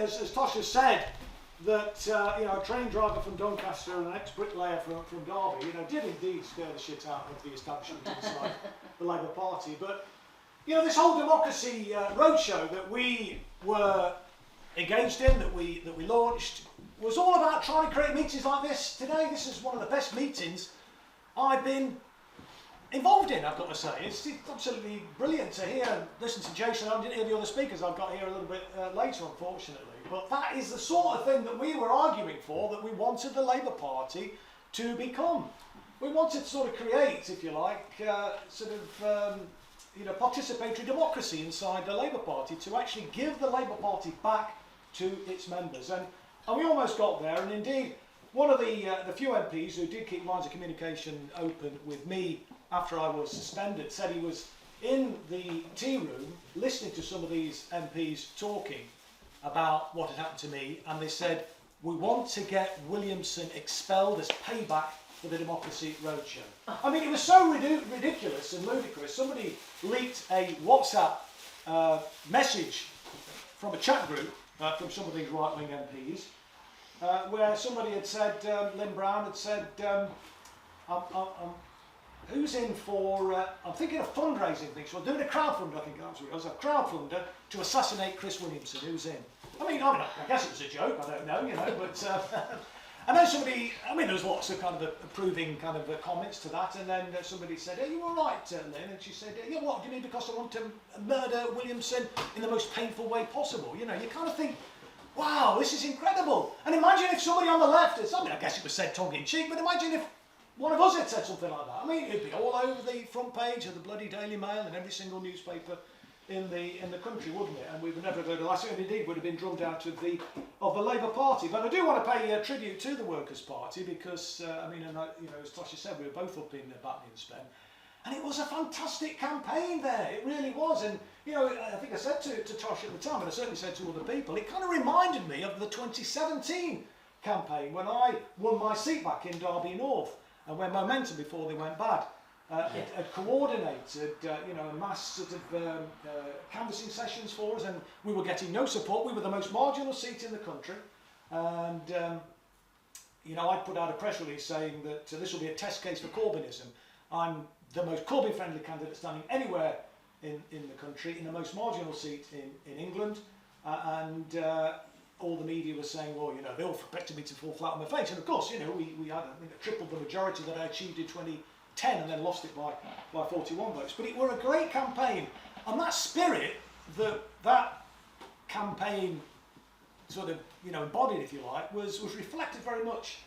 as Tosh has said, that a train driver from Doncaster and an ex-bricklayer from Derby, did indeed scare the shit out of the establishment inside the Labour Party. But this whole democracy roadshow that we were engaged in, that we launched, was all about trying to create meetings like this. Today, this is one of the best meetings I've been involved in, I've got to say. It's absolutely brilliant to hear and listen to Jason. I didn't hear the other speakers I've got here a little bit later, unfortunately. But that is the sort of thing that we were arguing for, that we wanted the Labour Party to become. We wanted to sort of create, if you like, participatory democracy inside the Labour Party, to actually give the Labour Party back to its members. And we almost got there, and indeed, one of the few MPs who did keep lines of communication open with me after I was suspended said he was in the tea room listening to some of these MPs talking about what had happened to me, and they said, we want to get Williamson expelled as payback for the Democracy Roadshow. I mean, it was so ridiculous and ludicrous. Somebody leaked a WhatsApp message from a chat group from some of these right-wing MPs, where somebody had said, Lynn Brown had said, who's in for, I'm thinking of fundraising things, so we're doing a crowdfunder, I think that's what it was, a crowdfunder to assassinate Chris Williamson, who's in. I guess it was a joke, I don't know, but and then somebody, there was lots of kind of approving kind of comments to that, and then somebody said, are you all right, Lynn? And she said, yeah, what do you mean, because I want to murder Williamson in the most painful way possible? You kind of think, wow, this is incredible. And imagine if somebody on the left had, I guess it was said tongue-in-cheek, but imagine if one of us had said something like that. It'd be all over the front page of the bloody Daily Mail and every single newspaper in the country, wouldn't it? And we would never have heard of that. It indeed would have been drummed out of the Labour Party. But I do want to pay tribute to the Workers' Party because, as Tasha said, we were both up in Batley and Spen, and it was a fantastic campaign there. It really was. And I think I said to Tosh at the time, and I certainly said to other people, it kind of reminded me of the 2017 campaign when I won my seat back in Derby North, and when Momentum, before they went bad, had coordinated, mass sort of canvassing sessions for us, and we were getting no support. We were the most marginal seat in the country, and I put out a press release saying that this will be a test case for Corbynism. I'm the most Corbyn-friendly candidate standing anywhere in the country, in the most marginal seat in England, and all the media was saying, well, they all expected me to fall flat on my face. And of course, we had tripled the majority that I achieved in 2010 and then lost it by 41 votes. But it were a great campaign. And that spirit that campaign sort of, embodied, if you like, was reflected very much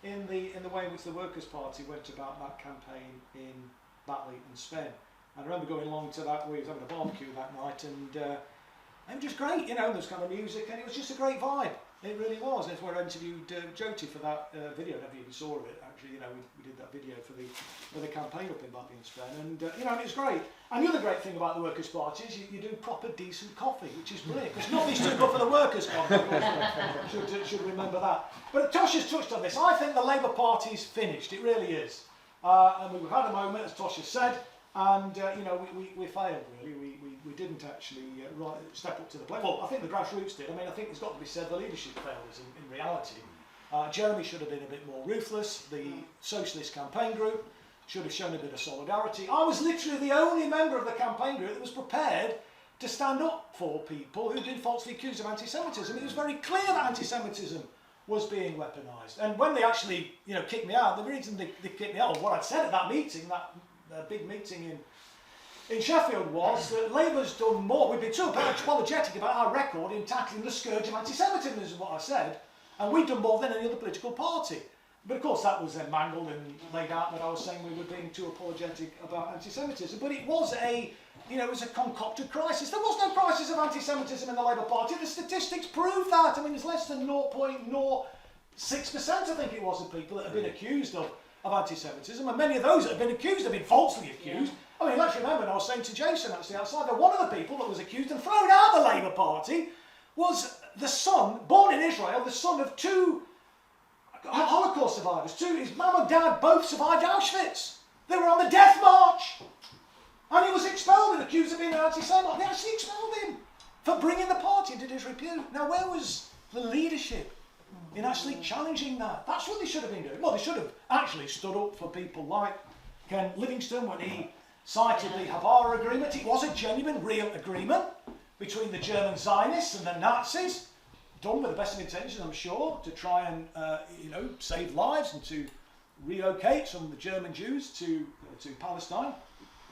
in the way in which the Workers' Party went about that campaign in Batley and Spen. And I remember going along to that, we was having a barbecue that night, and it was just great, and there was kind of music, and it was just a great vibe. It really was. And it's where I interviewed Jyoti for that video. I never even saw of it, actually. We did that video for the campaign up in Batley and Spen, and it was great. And the other great thing about the Workers' Party is you do proper, decent coffee, which is brilliant, because nothing's too good for the workers' coffee, of course. Should remember that. But Tosh has touched on this. I think the Labour Party's finished. It really is. And we've had a moment, as Tosh has said, and we failed, really. We didn't actually step up to the plate. Well, I think the grassroots did. I think it's got to be said, the leadership failed us in reality. Jeremy should have been a bit more ruthless. The socialist campaign group should have shown a bit of solidarity. I was literally the only member of the campaign group that was prepared to stand up for people who'd been falsely accused of anti-Semitism. It was very clear that anti-Semitism was being weaponised. And when they actually, kicked me out, the reason they kicked me out, or what I'd said at that meeting, that big meeting in Sheffield, was that Labour's done more. We've been too apologetic about our record in tackling the scourge of anti-Semitism, is what I said, and we've done more than any other political party. But of course that was then mangled and laid out that I was saying we were being too apologetic about anti-Semitism. But it was it was a concocted crisis. There was no crisis of anti-Semitism in the Labour Party. The statistics prove that. There's less than 0.06%, I think it was, of people that have been accused of anti-Semitism, and many of those that have been accused have been falsely accused. Let's remember, and I was saying to Jason actually outside, that one of the people that was accused and thrown out of the Labour Party was the son, born in Israel, the son of two Holocaust survivors. His mum and dad both survived Auschwitz. They were on the death march, and he was expelled and accused of being an anti-Semite. They actually expelled him for bringing the party into disrepute. Now, where was the leadership in actually challenging that. That's what they should have been doing. Well, they should have actually stood up for people like Ken Livingstone when he cited the Havara Agreement. It was a genuine, real agreement between the German Zionists and the Nazis, done with the best of intentions, I'm sure, to try and save lives and to relocate some of the German Jews to Palestine,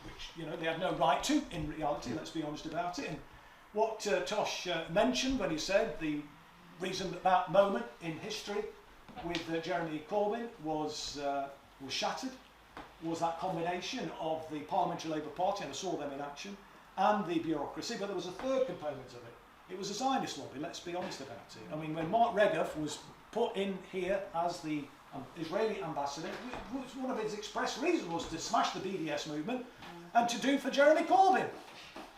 which they had no right to in reality. Let's be honest about it. And what Tosh mentioned when he said the reason that moment in history with Jeremy Corbyn was shattered was that combination of the Parliamentary Labour Party, and I saw them in action, and the bureaucracy. But there was a third component of it. It was a Zionist lobby, let's be honest about it. I mean, when Mark Regev was put in here as the Israeli ambassador, one of his express reasons was to smash the BDS movement and to do for Jeremy Corbyn.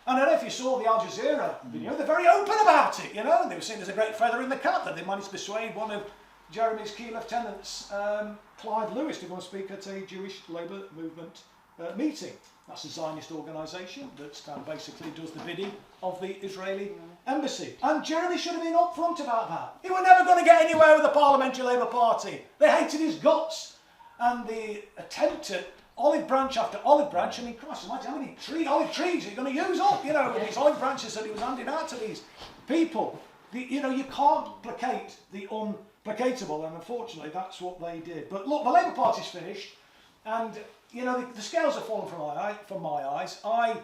And I don't know if you saw the Al Jazeera video, they're very open about it, and they were seen as a great feather in the cap that they managed to persuade one of Jeremy's key lieutenants, Clive Lewis, to go and speak at a Jewish Labour movement meeting. That's a Zionist organisation that basically does the bidding of the Israeli embassy. And Jeremy should have been upfront about that. He was never going to get anywhere with the Parliamentary Labour Party. They hated his guts. And the attempt at olive branch after olive branch, I mean, Christ, imagine how many olive trees are you going to use up, with these olive branches that he was handing out to these people. You can't placate the unplacatable, and unfortunately that's what they did. But look, the Labour Party's finished, and the scales have fallen from my eyes. I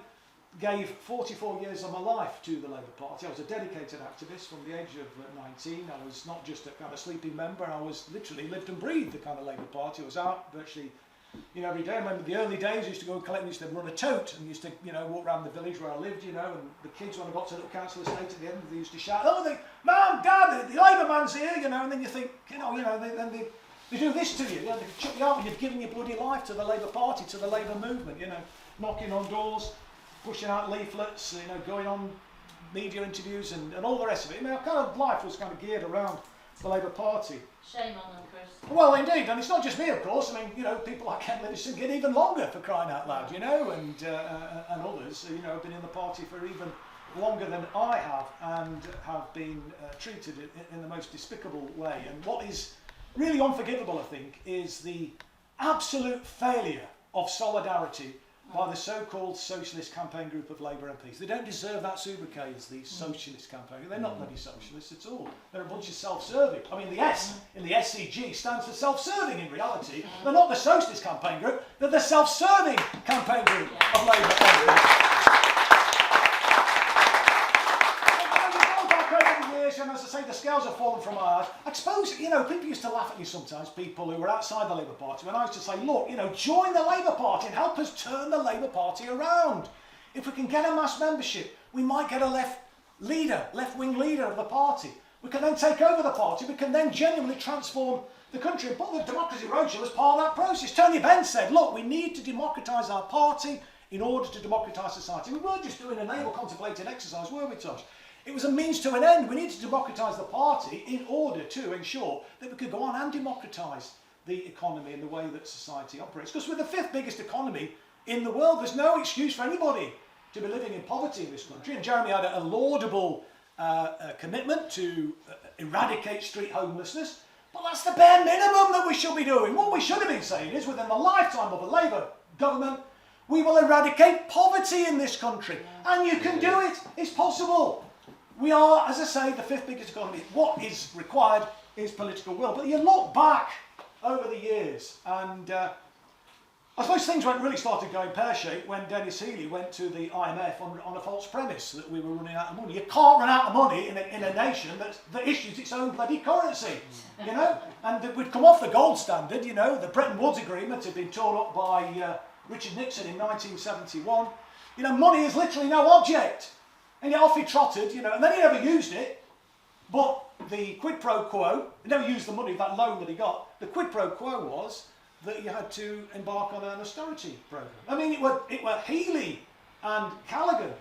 gave 44 years of my life to the Labour Party. I was a dedicated activist from the age of 19. I was not just a kind of sleeping member. I was literally lived and breathed the kind of Labour Party. I was out virtually every day. I remember the early days, I used to go and collect, we used to run a tote and used to, walk around the village where I lived, and the kids, when I got to the council estate at the end, they used to shout, "Oh, Mum, Dad, the Labour man's here," and then you think, they do this to you, they chuck you out when you've given your bloody life to the Labour Party, to the Labour movement, knocking on doors, pushing out leaflets, going on media interviews and all the rest of it. I mean, our kind of life was kind of geared around the Labour Party. Shame on them, Chris. Well, indeed, and it's not just me, of course. I mean, people like Ken Livingstone get even longer, for crying out loud, and others, have been in the party for even longer than I have, and have been treated in the most despicable way. And what is really unforgivable, I think, is the absolute failure of solidarity by the so-called socialist campaign group of Labour MPs. They don't deserve that sobriquet as the socialist campaign. They're not bloody socialists at all. They're a bunch of self-serving. I mean, the S in the SCG stands for self-serving in reality. They're not the socialist campaign group, they're the self-serving campaign group of Labour MPs. And as I say, the scales have fallen from my eyes. I suppose, people used to laugh at me sometimes, people who were outside the Labour Party, when I used to say, look, join the Labour Party and help us turn the Labour Party around. If we can get a mass membership, we might get a left-wing leader of the party. We can then take over the party, we can then genuinely transform the country. But the Democracy Roadshow was part of that process. Tony Benn said, look, we need to democratise our party in order to democratise society. We weren't just doing a naval contemplated exercise, were we, Tosh? It was a means to an end. We needed to democratise the party in order to ensure that we could go on and democratise the economy and the way that society operates. Because we're the 5th biggest economy in the world. There's no excuse for anybody to be living in poverty in this country. And Jeremy had a laudable commitment to eradicate street homelessness. But that's the bare minimum that we should be doing. What we should have been saying is, within the lifetime of a Labour government, we will eradicate poverty in this country. And you can do it. It's possible. We are, as I say, the 5th biggest economy. What is required is political will. But you look back over the years, and I suppose things really started going pear-shaped when Dennis Healey went to the IMF on a false premise that we were running out of money. You can't run out of money in a nation that issues its own bloody currency, And we'd come off the gold standard, The Bretton Woods Agreement had been torn up by Richard Nixon in 1971. Money is literally no object. And yet off he trotted, and then he never used it. But the quid pro quo, he never used the money, that loan that he got. The quid pro quo was that you had to embark on an austerity programme. I mean, it were Healey and Callaghan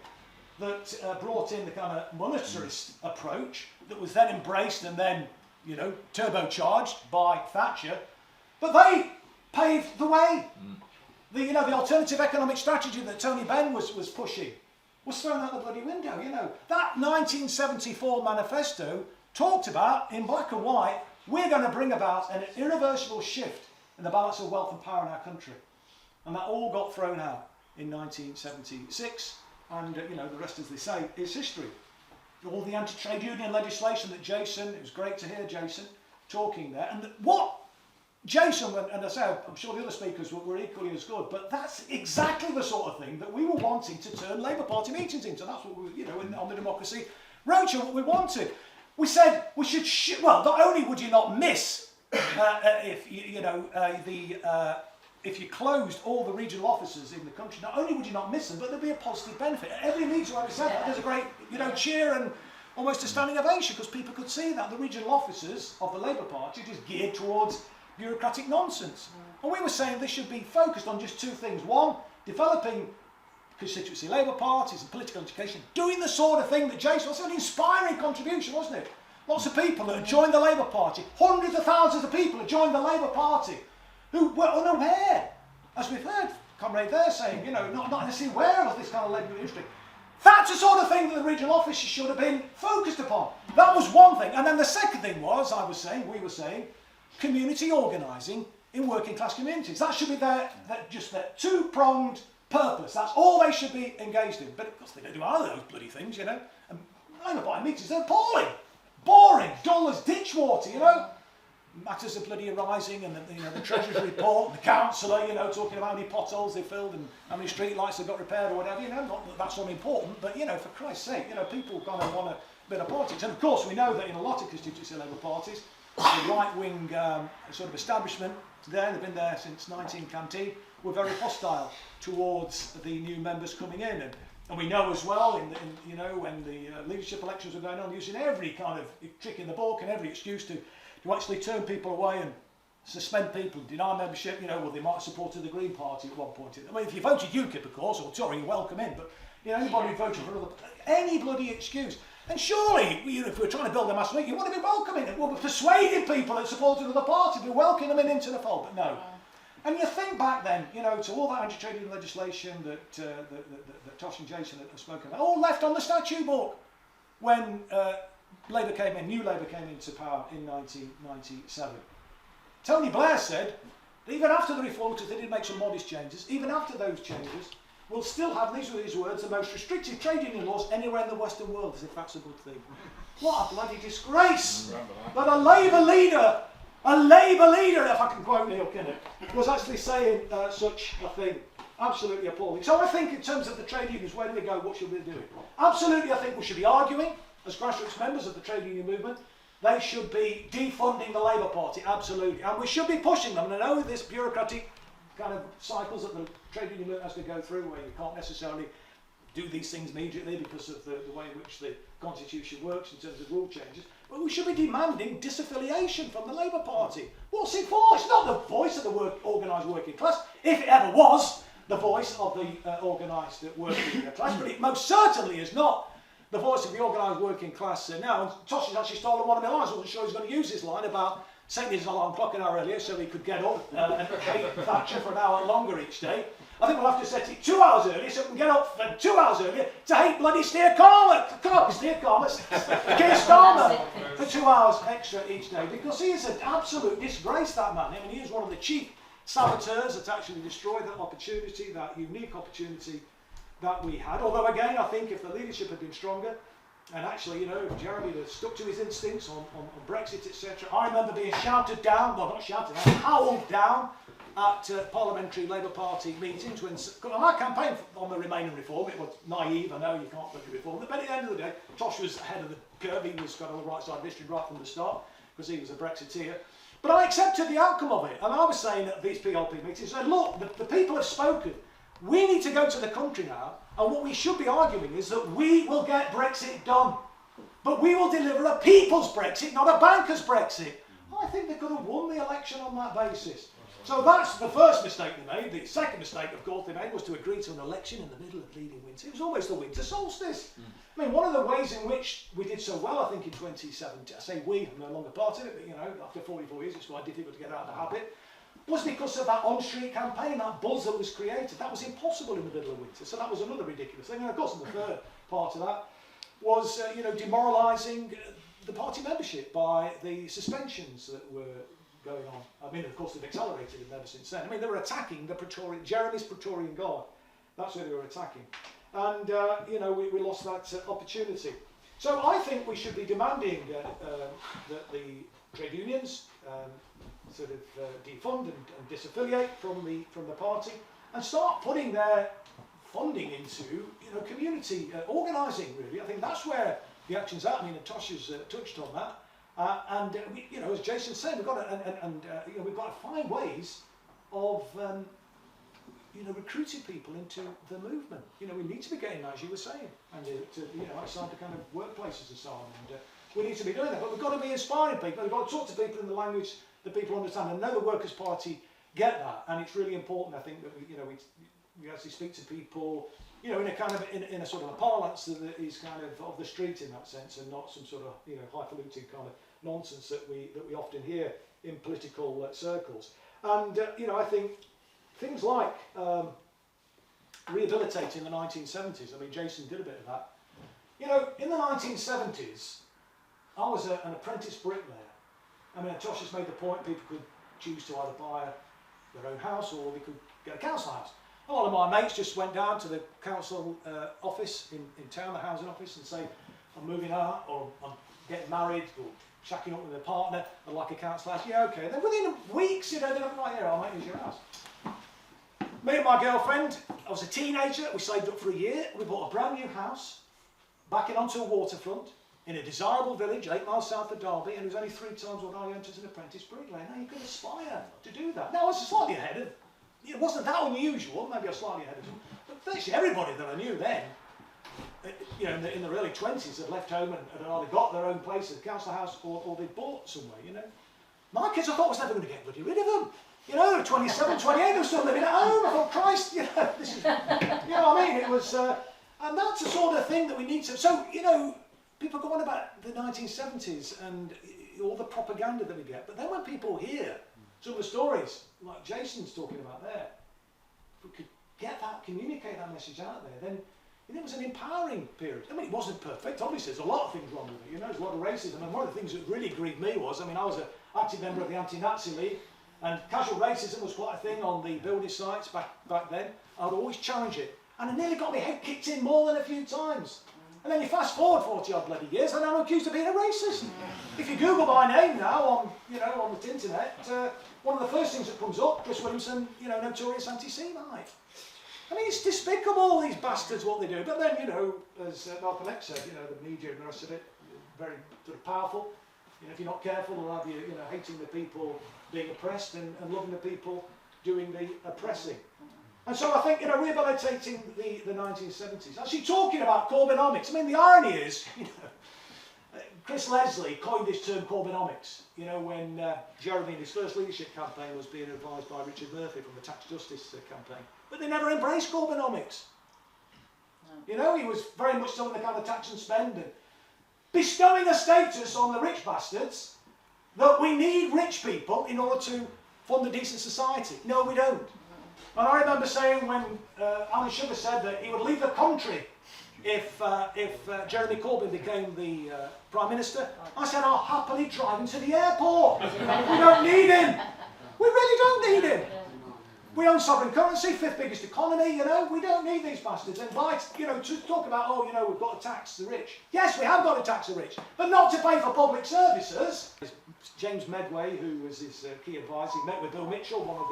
that brought in the kind of monetarist approach that was then embraced and then, turbocharged by Thatcher. But they paved the way. The alternative economic strategy that Tony Benn was pushing was thrown out the bloody window, That 1974 manifesto talked about in black and white, we're going to bring about an irreversible shift in the balance of wealth and power in our country. And that all got thrown out in 1976, and you know, the rest, as they say, is history. All the anti-trade union legislation that Jason, it was great to hear Jason talking there, and what Jason, and I say, I'm sure the other speakers were equally as good, but that's exactly the sort of thing that we were wanting to turn Labour Party meetings into. That's what we, you know, on the Democracy Roadshow, what we wanted. We said we should, well, not only would you not miss if if you closed all the regional offices in the country, not only would you not miss them, but there'd be a positive benefit. Every meeting where we said that, there's a great, you know, cheer and almost a standing ovation, because people could see that the regional offices of the Labour Party just geared towards bureaucratic nonsense. And we were saying this should be focused on just two things. One, developing constituency Labour parties and political education, doing the sort of thing that Jason was, an inspiring contribution, wasn't it? Lots of people that had joined the Labour Party, hundreds of thousands of people had joined the Labour Party, who were unaware, as we've heard Comrade there saying, you know, not necessarily aware of this kind of Labour history. That's the sort of thing that the regional offices should have been focused upon. That was one thing. And then the second thing was, we were saying, community organising in working class communities. That should be their two-pronged purpose. That's all they should be engaged in. But of course they don't do either of those bloody things, you know. And Labour Party meetings, they're appalling, boring, dull as ditch water, you know. Matters of bloody arising, and the Treasurer's report, and the councillor, you know, talking about how many potholes they filled and how many street lights they got repaired or whatever, you know. Not that that's unimportant, but you know, for Christ's sake, you know, people kind of want a bit of politics. And of course we know that in a lot of constituency Labour parties, the right-wing sort of establishment there, they've been there since 19canteen, were very hostile towards the new members coming in. And we know as well, when the leadership elections were going on, using every kind of trick in the book and every excuse to actually turn people away and suspend people, deny membership, you know, well, they might have supported the Green Party at one point. I mean, if you voted UKIP, of course, or Tory, you're welcome in, but, you know, anybody who voted for any bloody excuse. And surely, you know, if we're trying to build a mass meeting, you want to be welcoming it. Well, we're persuading people that supported another party, we're welcoming them into the fold, but no. And you think back then, you know, to all that anti-trade union legislation that Tosh and Jason have spoken about, all left on the statute book when new Labour came into power in 1997. Tony Blair said that even after the reform, because they did make some modest changes, even after those changes, we'll still have, these were his words, the most restrictive trade union laws anywhere in the Western world, as if that's a good thing. What a bloody disgrace that a Labour leader, if I can quote Neil Kinnock, was actually saying such a thing. Absolutely appalling. So I think in terms of the trade unions, where do we go? What should we do? Absolutely, I think we should be arguing, as grassroots members of the trade union movement, they should be defunding the Labour Party, absolutely. And we should be pushing them. And I know this bureaucratic kind of cycles that the trade union movement has to go through, where you can't necessarily do these things immediately because of the way in which the constitution works in terms of rule changes. But we should be demanding disaffiliation from the Labour Party. What's it for? It's not the voice of the organised working class, if it ever was the voice of the organised working class, but it most certainly is not the voice of the organised working class now. And Tosh has actually stolen one of my lines. I wasn't sure he was going to use this line about setting his alarm clock an hour earlier so he could get up and hate Thatcher for an hour longer each day. I think we'll have to set it 2 hours earlier so we can get up for 2 hours earlier to hate bloody Keir Starmer for 2 hours extra each day, because he is an absolute disgrace, that man. I mean, he is one of the chief saboteurs that actually destroyed that opportunity, that unique opportunity that we had. Although again, I think if the leadership had been stronger, and actually, you know, if Jeremy had stuck to his instincts on Brexit, etc. I remember being shouted down, well, not shouted down, howled down at Parliamentary Labour Party meetings when on our campaign on the Remaining reform. It was naive, I know you can't look at reform, but at the end of the day, Tosh was ahead of the curve. He was kind of on the right side of history right from the start because he was a Brexiteer. But I accepted the outcome of it, and I was saying at these PLP meetings, look, the people have spoken. We need to go to the country now, and what we should be arguing is that we will get Brexit done. But we will deliver a people's Brexit, not a banker's Brexit. I think they could have won the election on that basis. So that's the first mistake they made. The second mistake, of course, they made was to agree to an election in the middle of bleeding winter. It was almost the winter solstice. I mean, one of the ways in which we did so well, I think, in 2017, I say we, I'm no longer part of it, but, you know, after 44 years, it's quite difficult to get out of the habit, was because of that on-street campaign, that buzz that was created. That was impossible in the middle of winter, so that was another ridiculous thing. And of course, the third part of that was, demoralising the party membership by the suspensions that were going on. I mean, of course, they've accelerated it ever since then. I mean, they were attacking the Jeremy's Praetorian Guard. That's where they were attacking. And, you know, we lost that opportunity. So I think we should be demanding that the trade unions sort of defund and disaffiliate from the party and start putting their funding into, you know, community organising, really. I think that's where the action's at. I mean, Natasha's touched on that. And we, you know, as Jason said, we've got to, you know, we've got to find ways of you know, recruiting people into the movement. You know, we need to be getting, as you were saying, and to, you know, outside the kind of workplaces and so on. And we need to be doing that. But we've got to be inspiring people. We've got to talk to people in the language that people understand. And I know the Workers' Party get that, and it's really important. I think that we, you know, we actually speak to people, you know, in a kind of in a sort of a parlance that is kind of the street in that sense, and not some sort of, you know, highfalutin kind of nonsense that we often hear in political circles. And you know, I think things like rehabilitating the 1970s. I mean, Jason did a bit of that. You know, in the 1970s, I was an apprentice bricklayer. I mean, Natasha's made the point people could choose to either buy their own house or they could get a council house. A lot of my mates just went down to the council office in town, the housing office, and say, I'm moving out, or I'm getting married, or shacking up with a partner, I'd like a council house. Yeah, okay. Then within weeks, you know, they're like, here, I'll make use your house. Me and my girlfriend, I was a teenager, we saved up for a year, we bought a brand new house, backing onto a waterfront, in a desirable village, 8 miles south of Derby, and it was only 3 times what I earned as an apprentice bricklayer. Now you could aspire to do that. Now I was slightly ahead of, it wasn't that unusual, maybe I was slightly ahead of them, but virtually everybody that I knew then, you know, in their early 20s had left home and had either got their own place at the council house or they'd bought somewhere, you know. My kids, I thought, was never going to get bloody rid of them. You know, they were 27, 28, they were still living at home. I thought, Christ, you know, this is, you know what I mean? It was, and that's the sort of thing that we need to, so, you know, people go on about the 1970s and all the propaganda that we get, but then when people hear some of the stories, like Jason's talking about there, if we could get that, communicate that message out there, then it was an empowering period. I mean, it wasn't perfect, obviously, there's a lot of things wrong with it, you know, there's a lot of racism, and one of the things that really grieved me was, I mean, I was an active member of the Anti-Nazi League, and casual racism was quite a thing on the building sites back then. I would always challenge it, and it nearly got my head kicked in more than a few times. And then you fast forward 40 odd bloody years, and I'm accused of being a racist. If you Google my name now on, you know, on the internet, one of the first things that comes up, Chris Williamson, you know, notorious anti-Semite. I mean, it's despicable, these bastards, what they do. But then, you know, as Malcolm X said, you know, the media and the rest of it, very sort of powerful. You know, if you're not careful, they'll have you, you know, hating the people being oppressed and loving the people doing the oppressing. And so I think, you know, rehabilitating the 1970s, actually talking about Corbinomics. I mean, the irony is, you know, Chris Leslie coined this term Corbinomics, you know, when Jeremy in his first leadership campaign was being advised by Richard Murphy from the Tax Justice campaign. But they never embraced Corbinomics. No. You know, he was very much still in the kind of tax and spend and bestowing a status on the rich bastards that we need rich people in order to fund a decent society. No, we don't. And I remember saying when Alan Sugar said that he would leave the country if Jeremy Corbyn became the Prime Minister, I said, I'll happily drive him to the airport. We don't need him. We really don't need him. We own sovereign currency, 5th biggest economy, you know, we don't need these bastards. And by, you know, to talk about, oh, you know, we've got to tax the rich. Yes, we have got to tax the rich, but not to pay for public services. James Medway, who was his key advisor, he met with Bill Mitchell, one of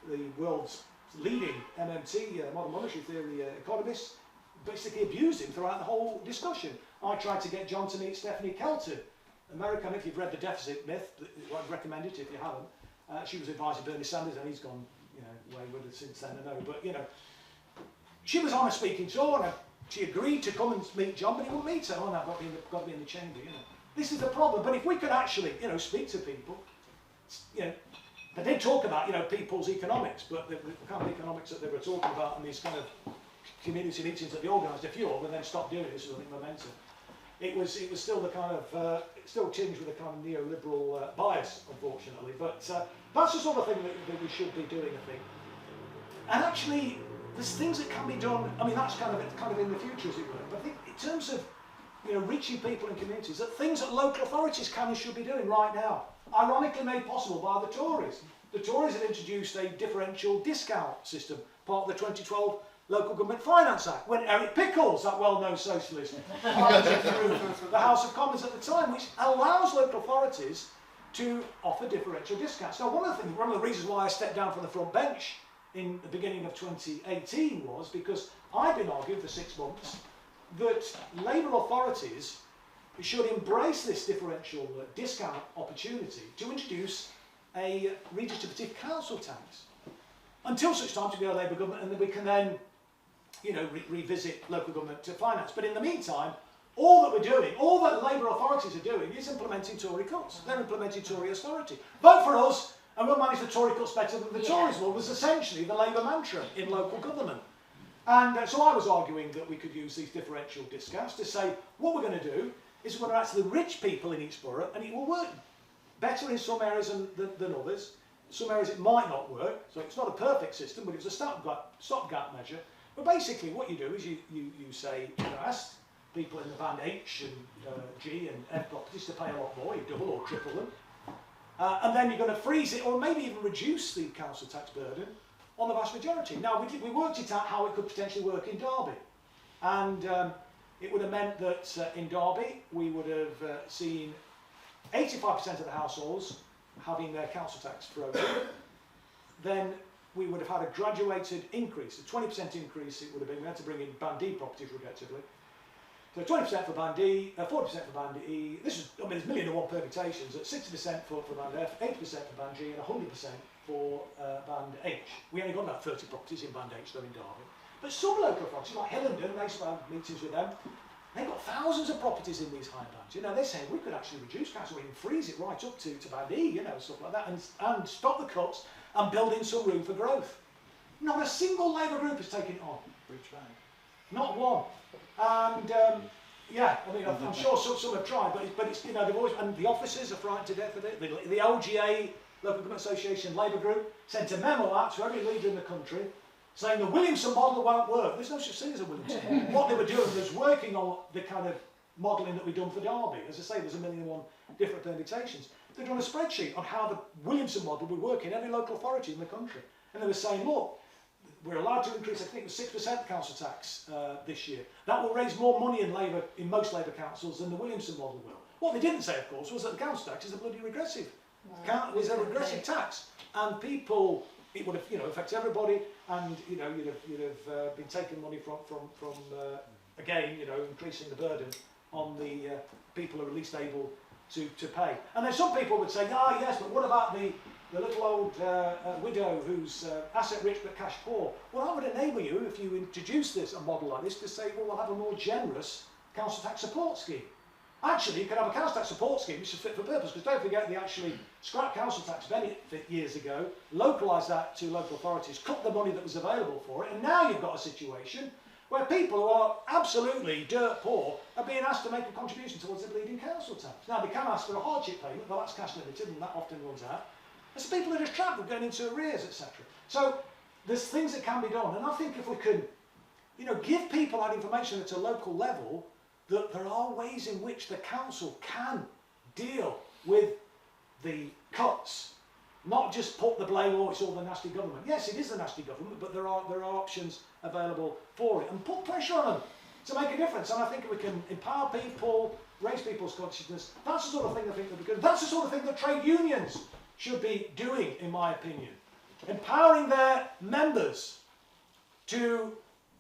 the world's leading MMT, modern monetary theory economists, basically abused him throughout the whole discussion. I tried to get John to meet Stephanie Kelton, American. If you've read The Deficit Myth, I'd recommend it if you haven't. She was advising Bernie Sanders, and he's gone, you know, wayward since then, I know. But, you know, she was on a speaking tour, and she agreed to come and meet John, but he wouldn't meet her. Oh, no, I've got to be in the chamber, you know. This is the problem. But if we could actually, you know, speak to people, you know, they did talk about, you know, people's economics, but the kind of economics that they were talking about in these kind of community meetings that they organised a few of, and then stopped doing it. This is, I think, momentum. It was still the kind of still tinged with a kind of neoliberal bias, unfortunately. But that's the sort of thing that we should be doing, I think. And actually, there's things that can be done. I mean, that's kind of in the future, as it were. But I think in terms of reaching people in communities, that things that local authorities can and should be doing right now, ironically made possible by the Tories. The Tories had introduced a differential discount system, part of the 2012 Local Government Finance Act, when Eric Pickles, that well-known socialist, piloted through the House of Commons at the time, which allows local authorities to offer differential discounts. Now, one of the reasons why I stepped down from the front bench in the beginning of 2018 was because I've been arguing for 6 months that Labour authorities should embrace this differential discount opportunity to introduce a redistributive council tax until such time to go to Labour government, and then we can then, revisit local government finance. But in the meantime, all that we're doing, all that Labour authorities are doing, is implementing Tory cuts. They're implementing Tory austerity. Vote for us, and we'll manage the Tory cuts better than the Tories will, was essentially the Labour mantra in local government. And so I was arguing that we could use these differential discounts to say what we're going to do is we're going to ask the rich people in each borough, and it will work better in some areas than others. In some areas it might not work, so it's not a perfect system, but it's a stopgap measure. But basically what you do is you say, ask people in the band H and G and F properties to pay a lot more, you double or triple them. And then you're going to freeze it, or maybe even reduce the council tax burden on the vast majority. Now, we worked it out how it could potentially work in Derby. And it would have meant that in Derby, we would have seen 85% of the households having their council tax frozen. Then we would have had a graduated increase, a 20% increase it would have been. We had to bring in Band D properties regrettably. So 20% for Band D, 40% for Band E. There's a million and one permutations. At 60% for Band F, 80% for Band G, and 100% for Band H. We only got about 30 properties in Band H, though, in Derby. But some local authorities, like Hillingdon, they used to have meetings with them. They've got thousands of properties in these high bands. They're saying we could actually reduce council, we can freeze it right up to Band E, stuff like that, and stop the cuts and build in some room for growth. Not a single Labour group has taken it on. Not one. And I'm sure some have tried, but it's they've always, and the officers are frightened to death of it. The LGA, Local Government Association Labour Group, sent a memo out to every leader in the country saying the Williamson model won't work. There's no such thing as a Williamson model. What they were doing was working on the kind of modelling that we've done for Derby. As I say, there's 1,000,001 different permutations. They'd done a spreadsheet on how the Williamson model would work in every local authority in the country. And they were saying, look, we're allowed to increase, I think it was 6% council tax this year. That will raise more money in most Labour councils than the Williamson model will. What they didn't say, of course, was that the council tax is a bloody regressive. It was a regressive tax, and people, it would have affect everybody, and you'd have been taking money from again increasing the burden on the people who are least able to pay. And then some people would say, yes, but what about the little old widow who's asset rich but cash poor? Well, I would enable you, if you introduce a model like this, to say, well, we'll have a more generous council tax support scheme. Actually, you can have a council tax support scheme which is fit for purpose, because don't forget they actually scrapped council tax benefit years ago, localised that to local authorities, cut the money that was available for it, and now you've got a situation where people who are absolutely dirt poor are being asked to make a contribution towards the bleeding council tax. Now, they can ask for a hardship payment, but that's cash limited, and that often runs out. And so people are just trapped with going into arrears, etc. So there's things that can be done, and I think if we could, give people that information at a local level, that there are ways in which the council can deal with the cuts, not just put the blame, it's all the nasty government. Yes, it is the nasty government, but there are options available for it, and put pressure on them to make a difference. And I think if we can empower people, raise people's consciousness, that's the sort of thing I think that we could. That's the sort of thing that trade unions should be doing, in my opinion. Empowering their members to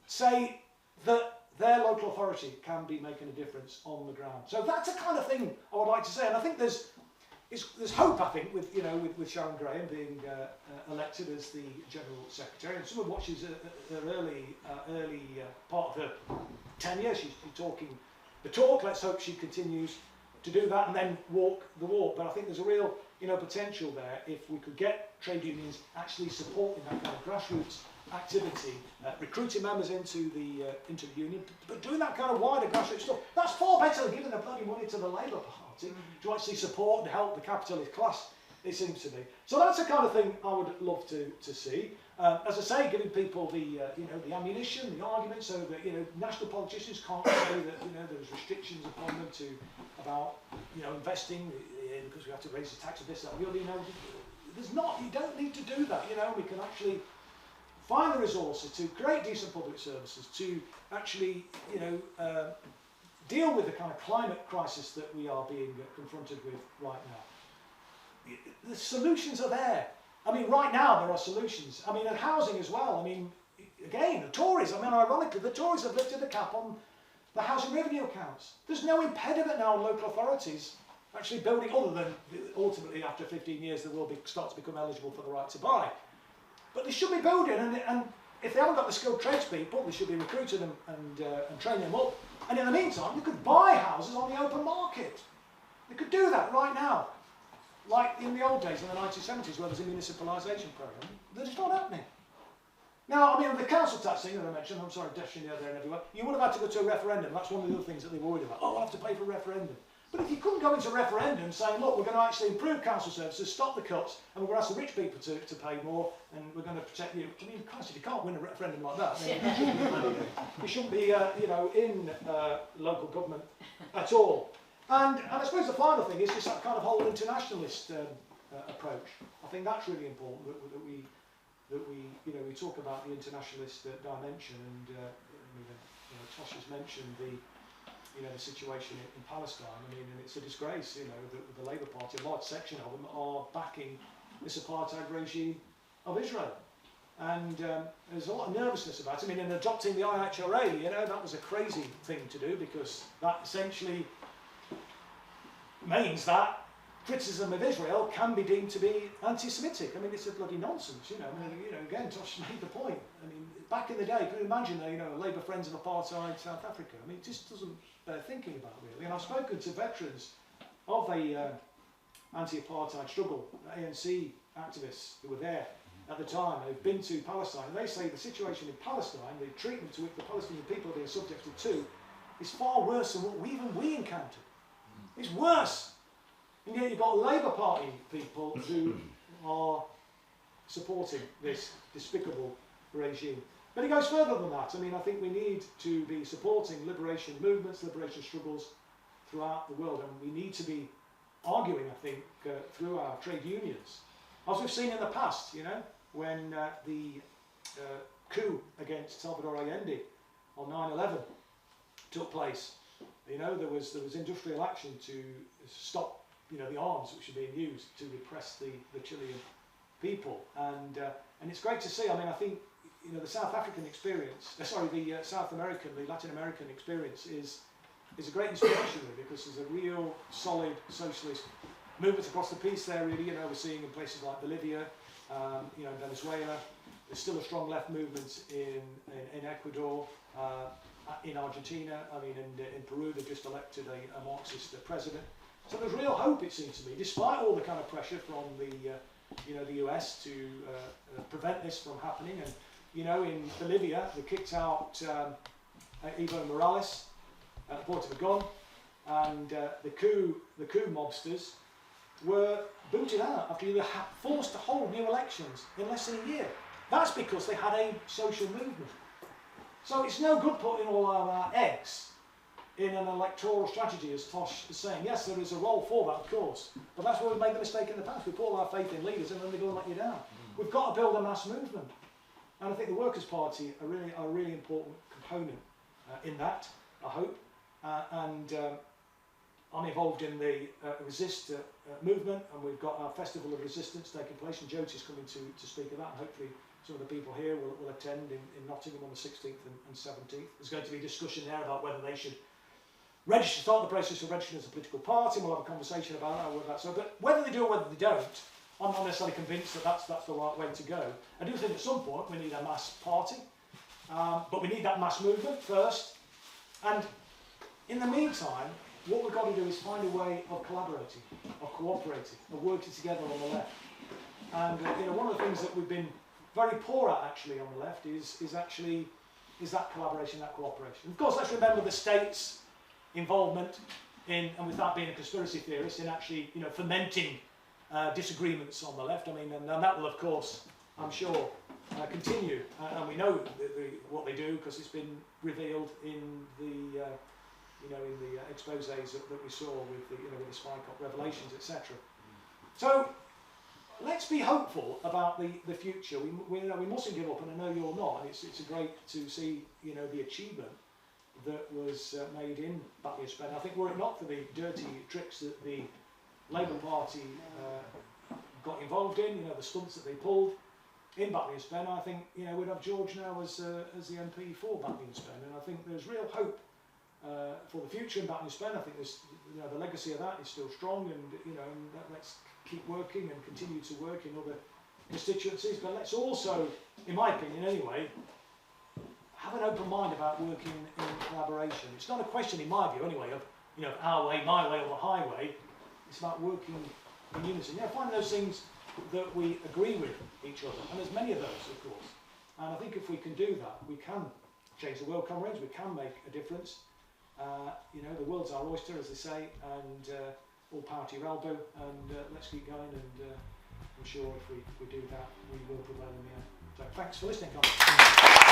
say that their local authority can be making a difference on the ground. So that's the kind of thing I would like to say, and I think there's hope, I think, with Sharon Graham being elected as the General Secretary, and some of what she's her early part of her tenure, she's talking the talk. Let's hope she continues to do that and then walk the walk. But I think there's a real potential there if we could get trade unions actually supporting that kind of grassroots activity, recruiting members into the union, but doing that kind of wider grassroots stuff. That's far better than giving the bloody money to the Labour Party to actually support and help the capitalist class It seems to me. So that's the kind of thing I would love to see. As I say, giving people the the ammunition, the argument, so that national politicians can't say that there's restrictions upon them about investing because we have to raise the tax of this, that, and the other. There's not. You don't need to do that. We can actually find the resources to create decent public services, to actually deal with the kind of climate crisis that we are being confronted with right now. The solutions are there. I mean, right now there are solutions. I mean, and housing as well. I mean, again, the Tories, ironically, the Tories have lifted the cap on the housing revenue accounts. There's no impediment now in local authorities actually building, other than ultimately after 15 years they will start to become eligible for the right to buy. But they should be building, and if they haven't got the skilled tradespeople, they should be recruiting them and training them up. And in the meantime, they could buy houses on the open market. They could do that right now. Like in the old days, in the 1970s, where there's a municipalisation programme, that is not happening. Now, the council tax thing that I mentioned, I'm sorry, dashing there and everywhere, you would have had to go to a referendum. That's one of the other things that they're worried about. Oh, I'll have to pay for a referendum. But if you couldn't go into a referendum saying, look, we're going to actually improve council services, stop the cuts, and we're going to ask the rich people to pay more, and we're going to protect you. Christ, if you can't win a referendum like that, then you shouldn't be, in local government at all. And I suppose the final thing is just that kind of whole internationalist approach. I think that's really important that we talk about the internationalist dimension. And Tosh has mentioned the situation in Palestine. And it's a disgrace. That the Labour Party, a large section of them, are backing this apartheid regime of Israel. And there's a lot of nervousness about it. In adopting the IHRA, that was a crazy thing to do, because that essentially means that criticism of Israel can be deemed to be anti-Semitic. It's a bloody nonsense, again, Tosh made the point. Back in the day, can you imagine, Labour friends of apartheid South Africa? It just doesn't bear thinking about, really. And I've spoken to veterans of the anti-apartheid struggle, ANC activists who were there at the time, who've been to Palestine, and they say the situation in Palestine, the treatment to which the Palestinian people are being subjected to, is far worse than what we encountered. It's worse. And yet you've got Labour Party people who are supporting this despicable regime. But it goes further than that. I think we need to be supporting liberation movements, liberation struggles throughout the world, and we need to be arguing, I think, through our trade unions. As we've seen in the past, when the coup against Salvador Allende on 9/11 took place. There was industrial action to stop the arms which are being used to repress the Chilean people, and it's great to see. I think the South African experience, the South American, the Latin American experience is a great inspiration, really, because there's a real solid socialist movement across the piece there. Really, we're seeing in places like Bolivia, in Venezuela. There's still a strong left movement in Ecuador. In Argentina, in Peru, they've just elected a Marxist president. So there's real hope, it seems to me, despite all the kind of pressure from the US to prevent this from happening. And in Bolivia, they kicked out Evo Morales at the point of a gun, and the coup mobsters were booted out after they were forced to hold new elections in less than a year. That's because they had a social movement. So it's no good putting all our eggs in an electoral strategy, as Tosh is saying. Yes, there is a role for that, of course, but that's where we made the mistake in the past. We put all our faith in leaders and then they go and let you down. We've got to build a mass movement. And I think the Workers' Party are a really important component in that, I hope. I'm involved in the Resist movement, and we've got our Festival of Resistance taking place, and Jyoti's coming to speak of that, and hopefully some of the people here will attend in Nottingham on the 16th and 17th. There's going to be a discussion there about whether they should start the process of registering as a political party, and we'll have a conversation about that. So, but whether they do or whether they don't, I'm not necessarily convinced that that's the right way to go. I do think at some point we need a mass party, but we need that mass movement first. And in the meantime, what we've got to do is find a way of collaborating, of cooperating, of working together on the left. And one of the things that we've been very poor at actually on the left is that collaboration, that cooperation. Of course, let's remember the state's involvement in, and without being a conspiracy theorist, in actually fomenting disagreements on the left. I mean, and that will, of course, I'm sure, continue. And we know what they do because it's been revealed in the exposés that we saw with with the spy cop revelations, etc. So let's be hopeful about the future. We mustn't give up, and I know you're not. And it's great to see the achievement that was made in Batley and Spen. I think were it not for the dirty tricks that the Labour Party got involved in, the stunts that they pulled in Batley and Spen, I think we'd have George now as the MP for Batley and Spen, and I think there's real hope for the future in Batley and Spen. I think there's the legacy of that is still strong, and let's keep working and continue to work in other constituencies. But let's also, in my opinion anyway, have an open mind about working in collaboration. It's not a question, in my view anyway, of our way, my way, or the highway. It's about working in unison. Finding those things that we agree with each other, and there's many of those, of course. And I think if we can do that, we can change the world, comrades. We can make a difference. The world's our oyster, as they say, and all power to your elbow. And let's keep going. And I'm sure if we do that, we will prevail in the end. So thanks for listening, comrades.